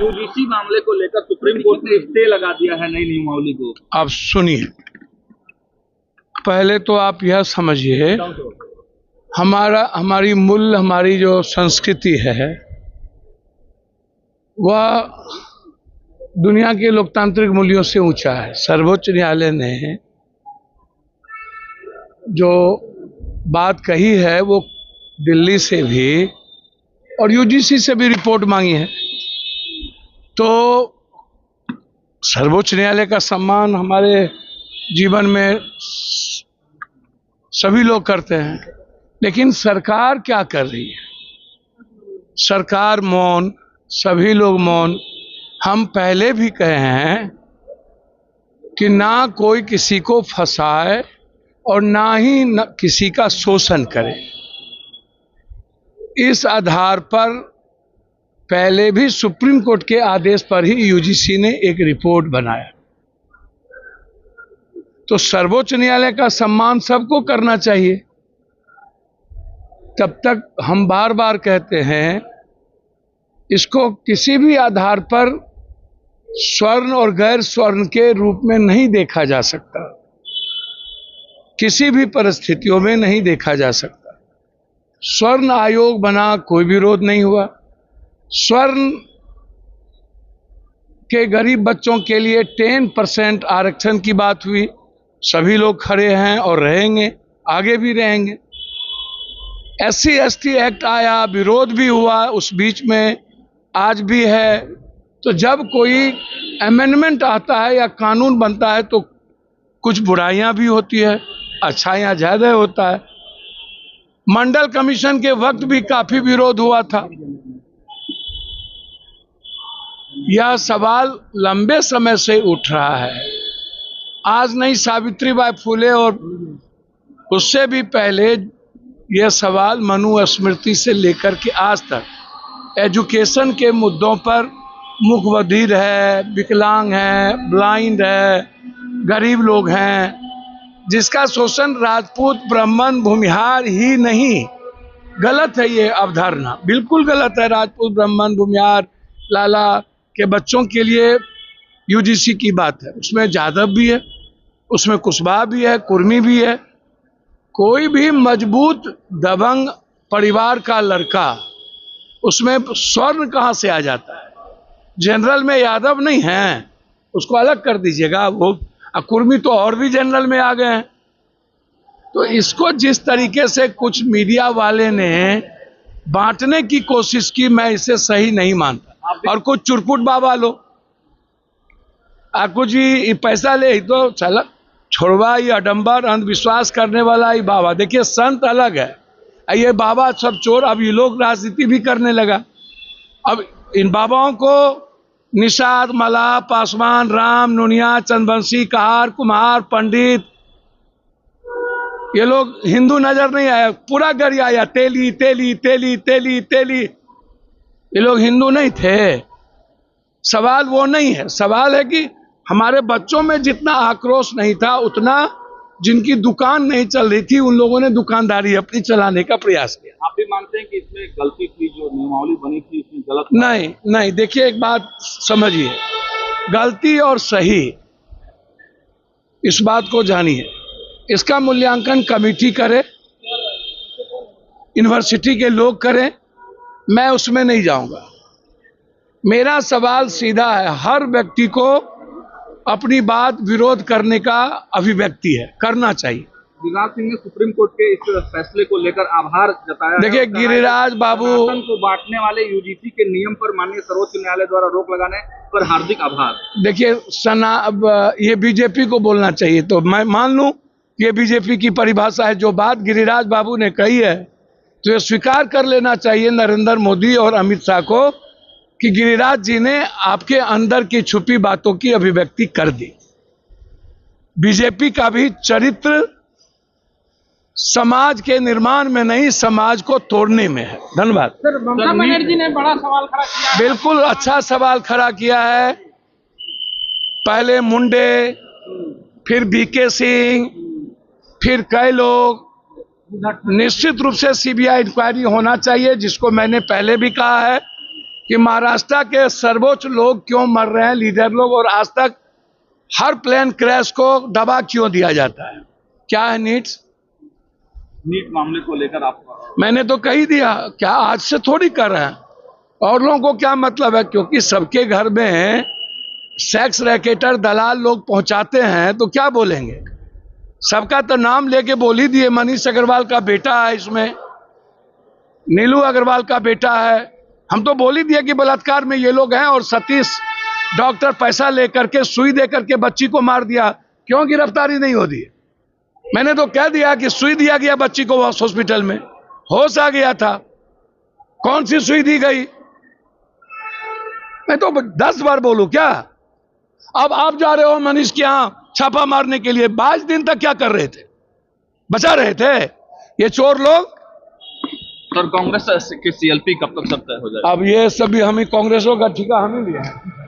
UGC मामले को लेकर सुप्रीम कोर्ट ने स्टे लगा दिया है नई नियमावली को। आप सुनिए, पहले तो आप यह समझिए, हमारी जो संस्कृति है वह दुनिया के लोकतांत्रिक मूल्यों से ऊंचा है। सर्वोच्च न्यायालय ने जो बात कही है वो दिल्ली से भी और यूजीसी से भी रिपोर्ट मांगी है। तो सर्वोच्च न्यायालय का सम्मान हमारे जीवन में सभी लोग करते हैं, लेकिन सरकार क्या कर रही है? सरकार मौन, सभी लोग मौन। हम पहले भी कहे हैं कि ना कोई किसी को फंसाए और ना ही किसी का शोषण करे। इस आधार पर पहले भी सुप्रीम कोर्ट के आदेश पर ही यूजीसी ने एक रिपोर्ट बनाया। तो सर्वोच्च न्यायालय का सम्मान सबको करना चाहिए। तब तक हम बार बार कहते हैं, इसको किसी भी आधार पर स्वर्ण और गैर स्वर्ण के रूप में नहीं देखा जा सकता, किसी भी परिस्थितियों में नहीं देखा जा सकता। स्वर्ण आयोग बना, कोई विरोध नहीं हुआ। स्वर्ण के गरीब बच्चों के लिए 10% आरक्षण की बात हुई, सभी लोग खड़े हैं और रहेंगे, आगे भी रहेंगे। SC/ST एक्ट आया, विरोध भी हुआ उस बीच में, आज भी है। तो जब कोई अमेंडमेंट आता है या कानून बनता है तो कुछ बुराइयां भी होती है, अच्छाइयां ज्यादा होता है। मंडल कमीशन के वक्त भी काफी विरोध हुआ था। यह सवाल लंबे समय से उठ रहा है। आज नहीं, सावित्रीबाई फुले और उससे भी पहले यह सवाल मनुस्मृति से लेकर के आज तक एजुकेशन के मुद्दों पर मुख बधिर है, विकलांग है, ब्लाइंड है, गरीब लोग हैं, जिसका शोषण राजपूत, ब्राह्मण, भूमिहार ही नहीं। गलत है ये अवधारणा, बिल्कुल गलत है। राजपूत, ब्राह्मण, भूमिहार, लाला के बच्चों के लिए यूजीसी की बात है। उसमें जादव भी है, उसमें कुशवाहा भी है, कुर्मी भी है। कोई भी मजबूत दबंग परिवार का लड़का, उसमें स्वर्ण कहाँ से आ जाता है? जनरल में यादव नहीं है, उसको अलग कर दीजिएगा। वो कुर्मी तो और भी जनरल में आ गए हैं। तो इसको जिस तरीके से कुछ मीडिया वाले ने बांटने की कोशिश की, मैं इसे सही नहीं मानता। और कुछ चुरपुट बाबा लो, कुछ ही पैसा ले तो चला छोड़वा, ये अडंबर अंधविश्वास करने वाला ही बाबा। देखिए, संत अलग है, ये बाबा सब चोर। अब ये लोग राजनीति भी करने लगा। अब इन बाबाओं को निषाद, मल्लाह, पासवान, राम, नुनिया, चंदवंशी, कहार, कुम्हार, पंडित, ये लोग हिंदू नजर नहीं आया। पूरा गरिया आया, तेली तेली तेली तेली तेली। ये लोग हिंदू नहीं थे। सवाल वो नहीं है। सवाल है कि हमारे बच्चों में जितना आक्रोश नहीं था, उतना जिनकी दुकान नहीं चल रही थी उन लोगों ने दुकानदारी अपनी चलाने का प्रयास किया। आप भी मानते हैं कि इसमें गलती थी, जो नियमावली बनी थी इसमें गलत? नहीं, देखिए एक बात समझिए, गलती और सही, इस बात को जानिए। इसका मूल्यांकन कमेटी करे, यूनिवर्सिटी के लोग करें, मैं उसमें नहीं जाऊंगा। मेरा सवाल सीधा है, हर व्यक्ति को अपनी बात विरोध करने का अभिव्यक्ति है, करना चाहिए। गिरिराज सिंह ने सुप्रीम कोर्ट के इस फैसले को लेकर आभार जताया। देखिए, गिरिराज बाबू को बांटने वाले यूजीसी के नियम पर माननीय सर्वोच्च न्यायालय द्वारा रोक लगाने पर हार्दिक आभार। देखिए, ये बीजेपी को बोलना चाहिए, तो मैं मान लूं ये बीजेपी की परिभाषा है। जो बात गिरिराज बाबू ने कही है तो ये स्वीकार कर लेना चाहिए नरेंद्र मोदी और अमित शाह को कि गिरिराज जी ने आपके अंदर की छुपी बातों की अभिव्यक्ति कर दी। बीजेपी का भी चरित्र समाज के निर्माण में नहीं, समाज को तोड़ने में है। धन्यवाद। सर, ममता बनर्जी ने बड़ा सवाल खड़ा किया है। बिल्कुल अच्छा सवाल खड़ा किया है। पहले मुंडे, फिर बीके सिंह, फिर कई लोग। निश्चित रूप से सीबीआई इंक्वायरी होना चाहिए, जिसको मैंने पहले भी कहा है कि महाराष्ट्र के सर्वोच्च लोग क्यों मर रहे हैं, लीडर लोग, और आज तक हर प्लेन क्रैश को दबा क्यों दिया जाता है? क्या है नीट मामले को लेकर आप मैंने तो कही दिया, क्या आज से थोड़ी कर रहे हैं, और लोगों को क्या मतलब है? क्योंकि सबके घर में सेक्स रैकेटर दलाल लोग पहुंचाते हैं तो क्या बोलेंगे? सबका तो नाम लेके बोल ही दिए। मनीष अग्रवाल का बेटा है इसमें, नीलू अग्रवाल का बेटा है, हम तो बोल ही दिए कि बलात्कार में ये लोग हैं। और सतीश डॉक्टर पैसा लेकर के सुई दे करके बच्ची को मार दिया, क्यों गिरफ्तारी नहीं हो रही है? मैंने तो कह दिया कि सुई दिया गया बच्ची को हॉस्पिटल में, होश आ गया था, कौन सी सुई दी गई? मैं तो 10 बार बोलूं क्या? अब आप जा रहे हो मनीष के यहां छापा मारने के लिए, 22 दिन तक क्या कर रहे थे? बचा रहे थे ये चोर लोग। सर कांग्रेस के सीएलपी कब तक सब तय हो जाए? अब ये सभी हम ही कांग्रेसों का ठिका हम ही लिया है।